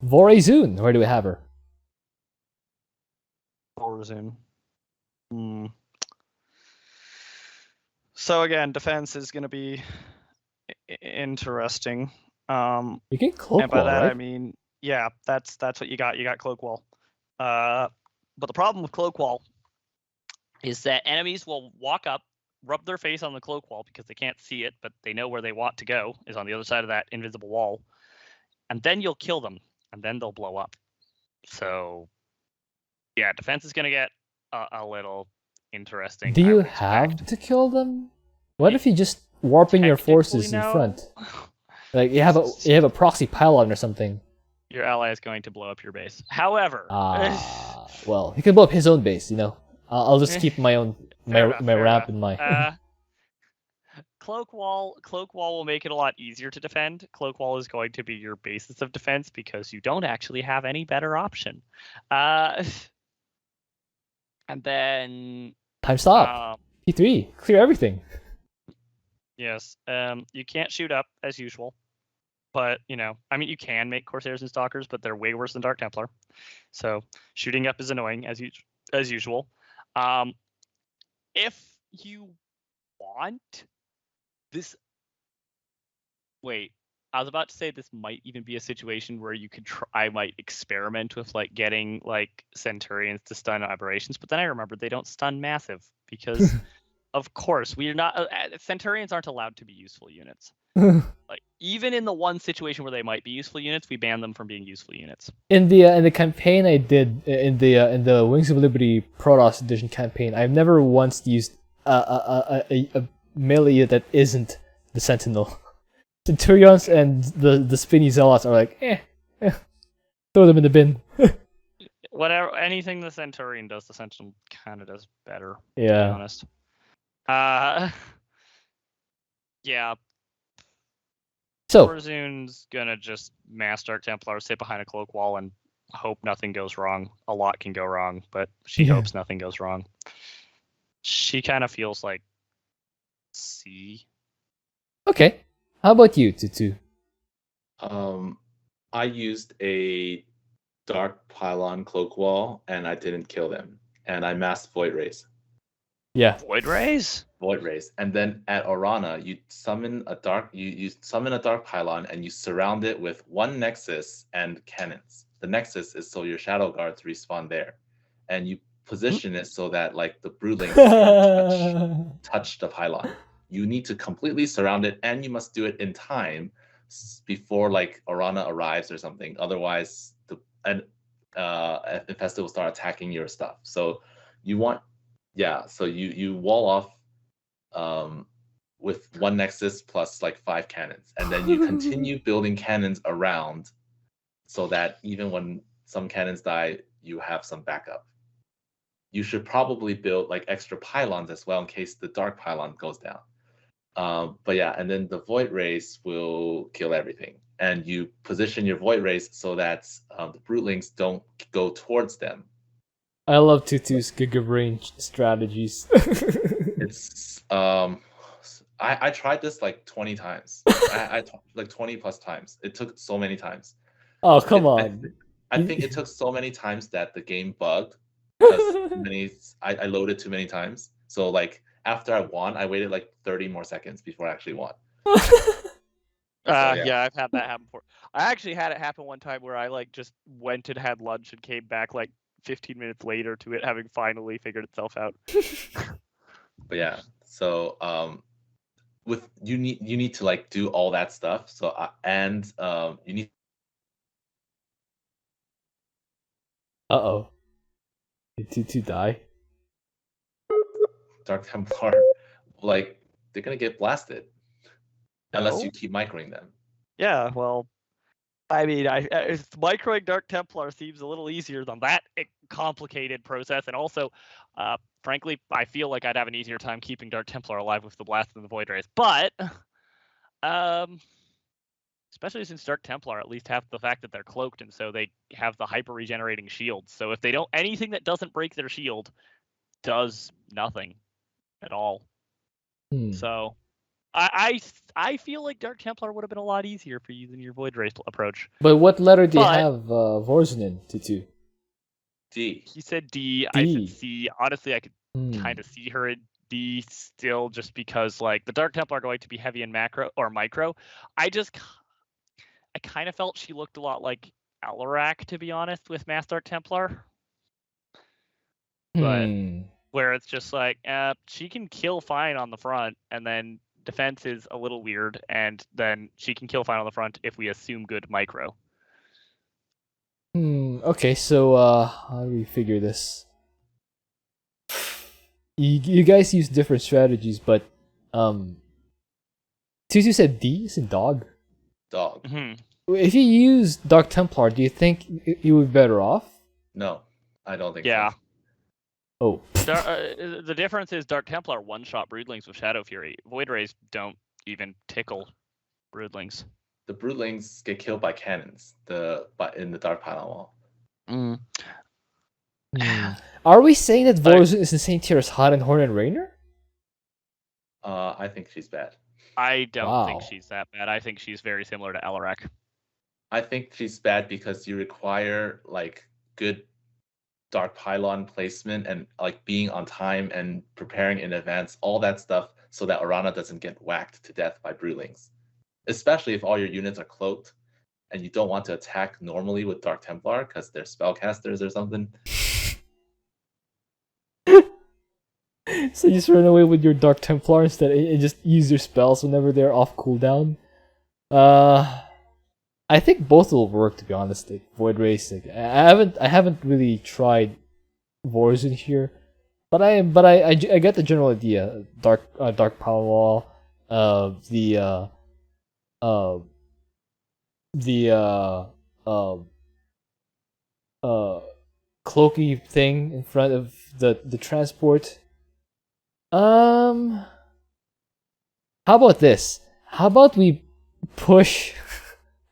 Vorazun, where do we have her? Vorazun. So again, defense is going to be interesting. You can cloak and by wall, that right? I mean, yeah, that's what you got. You got cloak wall. But the problem with cloak wall is that enemies will walk up, rub their face on the cloak wall because they can't see it, but they know where they want to go is on the other side of that invisible wall, and then you'll kill them, and then they'll blow up. So, yeah, defense is going to get a little interesting. Do I you would have expect. to kill them? What if you just warping your Technically, forces in no. front? Like you have a proxy pylon or something. Your ally is going to blow up your base. However, Well, he can blow up his own base. I'll just keep my own fair my ramp enough. in my. Cloak wall will make it a lot easier to defend. Cloak wall is going to be your basis of defense because you don't actually have any better option. And then Time stop. P3. Clear everything. Yes, you can't shoot up as usual, but I mean, you can make Corsairs and Stalkers, but they're way worse than Dark Templar. So shooting up is annoying as usual. If you want this, wait, I was about to say this might even be a situation where you could I might experiment with like getting like Centurions to stun aberrations, but then I remembered they don't stun massive because of course we're not Centurions aren't allowed to be useful units. Like even in the one situation where they might be useful units, we ban them from being useful units. In the campaign I did in the Wings of Liberty Protoss Edition campaign, I've never once used a melee unit that isn't the Sentinel. Centurions and the spinny zealots are like, throw them in the bin. Whatever, anything the Centurion does, the Sentinel kind of does better. Yeah. To be honest. Yeah. So Vorazun's gonna just mass Dark Templar, sit behind a cloak wall, and hope nothing goes wrong. A lot can go wrong, but she hopes nothing goes wrong. She kind of feels like C. Okay. How about you, Tutu? I used a Dark Pylon Cloak Wall, and I didn't kill them. And I massed Void Rays. Yeah. Void Rays? Void Rays. And then at Orana, you summon a dark you summon a Dark Pylon and you surround it with one Nexus and cannons. The Nexus is so your Shadow Guards respawn there. And you position it so that like the Broodlings can touch the pylon. You need to completely surround it, and you must do it in time before like Orana arrives or something. Otherwise, Infested will start attacking your stuff. So you want, so you wall off with one Nexus plus like 5 cannons, and then you continue building cannons around so that even when some cannons die, you have some backup. You should probably build like extra pylons as well in case the Dark Pylon goes down. But yeah, and then the Void Rays will kill everything. And you position your Void Rays so that the Broodlings don't go towards them. I love Tutu's Giga-Brain strategies. It's I tried this like 20 times. I like 20 plus times. It took so many times. Oh, come on. I think it took so many times that the game bugged because I loaded too many times. So like after I won, I waited like 30 more seconds before I actually won. Yeah, I've had that happen before. I actually had it happen one time where I like just went and had lunch and came back like 15 minutes later to it having finally figured itself out. But yeah, so with you need to like do all that stuff. So you need. Did Tutu die? Dark Templar, like they're gonna get blasted unless you keep microing them. Yeah, well, I mean, microing Dark Templar seems a little easier than that complicated process, and also, frankly, I feel like I'd have an easier time keeping Dark Templar alive with the blast and the Void Rays. But, especially since Dark Templar at least have the fact that they're cloaked, and so they have the hyper regenerating shields. So if they don't, anything that doesn't break their shield does nothing at all. So I feel like Dark Templar would have been a lot easier for using your Void Race approach. But what letter do you But- have Vorazun in, Tutu? D. He said D, I D. said C. Honestly, I could kind of see her at D still, just because like the Dark Templar are going to be heavy in macro or micro. I kind of felt she looked a lot like Alarak, to be honest, with Mass Dark Templar. But where it's just like, she can kill fine on the front, and then defense is a little weird, and then she can kill fine on the front if we assume good micro. Okay, so how do we figure this? You guys use different strategies, but Tutu said D is in dog. Dog. Mm-hmm. If you use Dark Templar, do you think you would be better off? No, I don't think Yeah. so. Oh. The difference is Dark Templar one-shot Broodlings with Shadow Fury. Void Rays don't even tickle Broodlings. The Broodlings get killed by cannons. In the Dark Panel Wall. Are we saying that Vorazun is the same tier as Hot and Horn and Rainer? I think she's bad. I don't think Wow. she's that bad. I think she's very similar to Alarak. I think she's bad because you require like good Dark Pylon placement and like being on time and preparing in advance, all that stuff, so that Orana doesn't get whacked to death by Broodlings. Especially if all your units are cloaked and you don't want to attack normally with Dark Templar because they're spellcasters or something. So you just run away with your Dark Templar instead and just use your spells whenever they're off cooldown? I think both will work, to be honest. Like Void Race, like, I haven't really tried Vorazun here, but I get the general idea. Dark Power Wall, the cloaky thing in front of the transport. How about this? How about we push?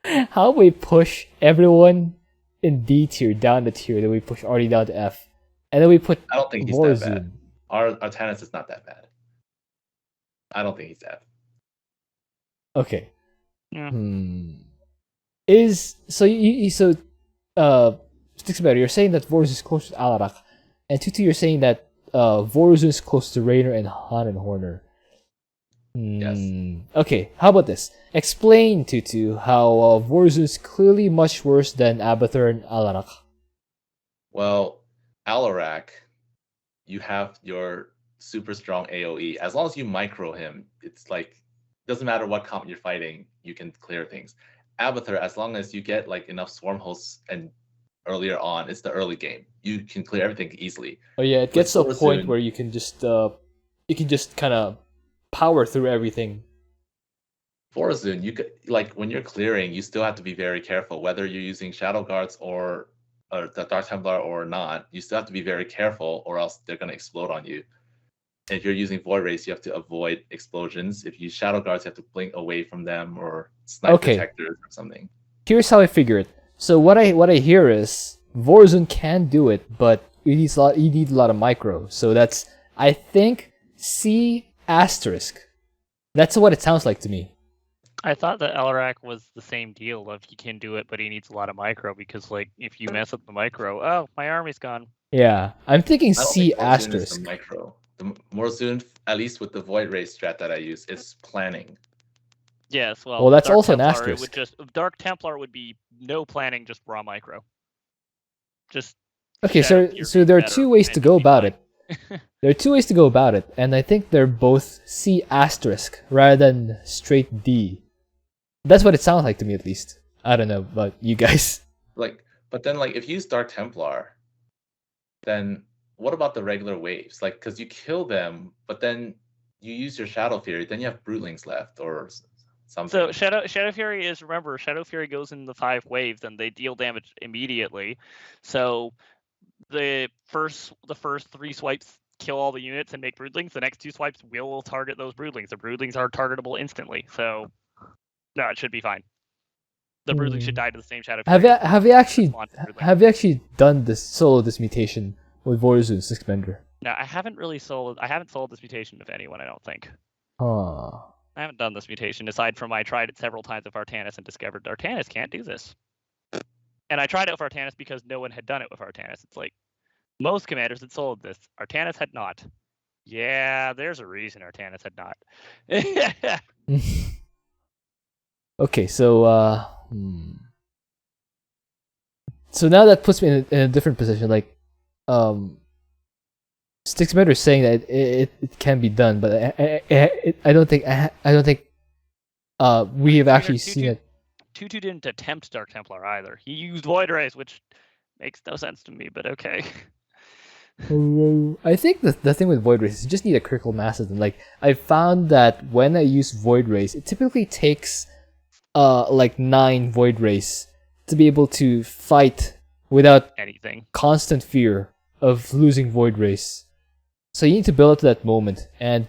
How about we push everyone in D tier down the tier, then we push Artie down to F, and then we put I don't think he's Vorazun. that bad. Our Tannis is not that bad. I don't think he's that. Okay. Yeah. Sticks better. You're saying that Vorazun is close to Alarak, and Tutu, you're saying that Vorazun is close to Rainer and Han and Horner. Yes. Okay, how about this? Explain, Tutu, how Vorazun is clearly much worse than Abathur and Alarak. Well, Alarak, you have your super strong AoE. As long as you micro him, it's like doesn't matter what comp you're fighting, you can clear things. Abathur, as long as you get like enough swarm hosts and earlier on, it's the early game. You can clear everything easily. Oh yeah, it gets to a point Vorazun- where you can just kind of power through everything. Vorazun, you could like when you're clearing, you still have to be very careful whether you're using Shadow Guards or the Dark Templar or not. You still have to be very careful, or else they're gonna explode on you. And if you're using Void Race, you have to avoid explosions. If you use Shadow Guards, you have to blink away from them or snipe Okay. detectors or something. Here's how I figure it. So what I hear is Vorazun can do it, but you need a lot of micro. So that's, I think, C asterisk. That's what it sounds like to me. I thought that Alarak was the same deal of he can do it, but he needs a lot of micro, because like if you mess up the micro, oh, my army's gone. Yeah, I'm thinking I don't C think Vorazun is asterisk. the micro. The Vorazun, at least with the Void Race strat that I use, is planning. Yes, well, Well, that's Dark also an Templar, it asterisk. would just Dark Templar would be no planning, just raw micro. Just Okay, Shadow so Fury there are better, two ways and to you'd go be about fine. it. There are two ways to go about it, and I think they're both C asterisk rather than straight D. That's what it sounds like to me, at least. I don't know about you guys. But then if you use Dark Templar, then what about the regular waves? Because you kill them, but then you use your Shadow Fury, then you have Broodlings left or something. So Shadow Fury is, remember, Shadow Fury goes in the 5 waves and they deal damage immediately. So the first 3 swipes kill all the units and make Broodlings. The next 2 swipes will target those Broodlings. The Broodlings are targetable instantly. So no, it should be fine. The Broodlings should die to the same Shadow Fury. Have you actually Spawn Broodling. have you actually done this mutation with Vorazun Sixbender? No, I haven't sold this mutation of anyone, I don't think. Huh. I haven't done this mutation, aside from I tried it several times with Artanis and discovered Artanis can't do this. And I tried it with Artanis because no one had done it with Artanis. It's like, most commanders had sold this. Artanis had not. Yeah, there's a reason Artanis had not. Okay, so so now that puts me in a different position. Like, Stixmatter is saying that it can be done, but I don't think we have actually seen it. Tutu didn't attempt Dark Templar either. He used Void Rays, which makes no sense to me, but okay. I think the thing with Void Rays is you just need a critical mass of them. Like, I found that when I use Void Rays, it typically takes like 9 Void Rays to be able to fight without anything. Constant fear of losing Void Rays. So you need to build up to that moment. And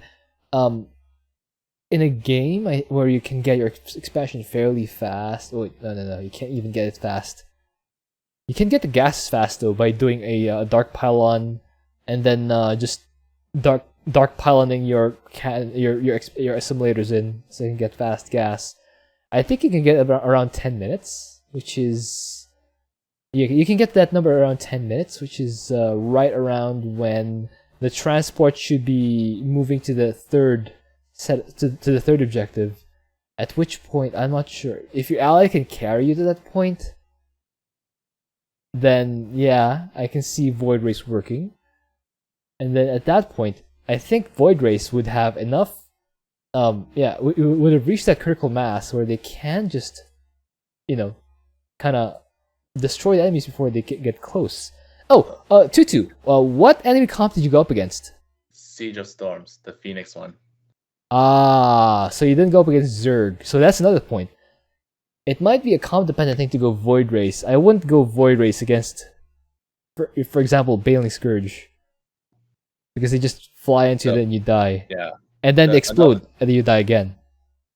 in a game where you can get your expansion fairly fast... Oh, wait, no, you can't even get it fast. You can get the gases fast though by doing a dark pylon, and then just dark pyloning your assimilators in, so you can get fast gas. I think you can get around 10 minutes, which is you can get that number around 10 minutes, which is right around when the transport should be moving to the third to the third objective. At which point, I'm not sure if your ally can carry you to that point. Then yeah, I can see Void Race working. And then at that point, I think Void Race would have enough. Would have reached that critical mass where they can just, kind of destroy the enemies before they get close. Oh, Tutu, what enemy comp did you go up against? Siege of Storms, the Phoenix one. Ah, so you didn't go up against Zerg. So that's another point. It might be a comp-dependent thing to go Void Race. I wouldn't go Void Race against, for example, Baling Scourge. Because they just fly into you and then you die. Yeah. And then they explode, and then you die again.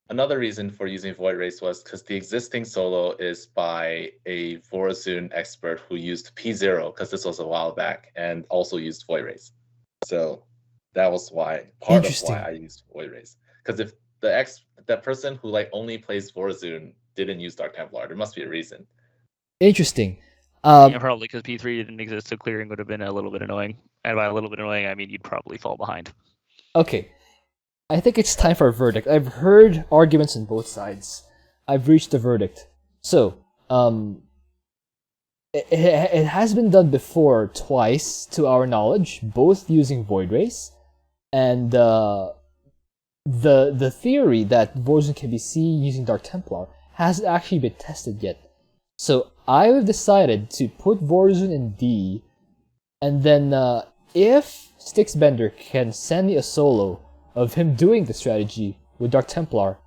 Another reason for using Void Race was because the existing solo is by a Vorazun expert who used P0, because this was a while back, and also used Void Race. So that was part of why I used Void Race. Because if that person who only plays Vorazun didn't use Dark Templar, there must be a reason. Interesting. Probably because P3 didn't exist, so clearing would have been a little bit annoying. And by a little bit annoying, I mean you'd probably fall behind. Okay. I think it's time for a verdict. I've heard arguments on both sides. I've reached a verdict. So, it has been done before twice, to our knowledge, both using Void Race. And the theory that Vorazun can be seen using Dark Templar hasn't actually been tested yet. So I've decided to put Vorazun in D, and then if Stixbender can send me a solo of him doing the strategy with Dark Templar,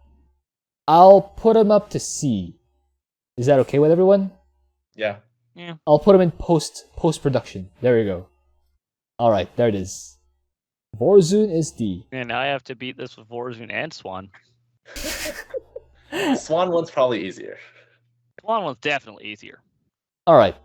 I'll put him up to C. Is that okay with everyone? Yeah. I'll put him in post-production. There you go. Alright, there it is. Vorazun is D. And now I have to beat this with Vorazun and Swan. Swan one's probably easier. Swan one's definitely easier. Alright.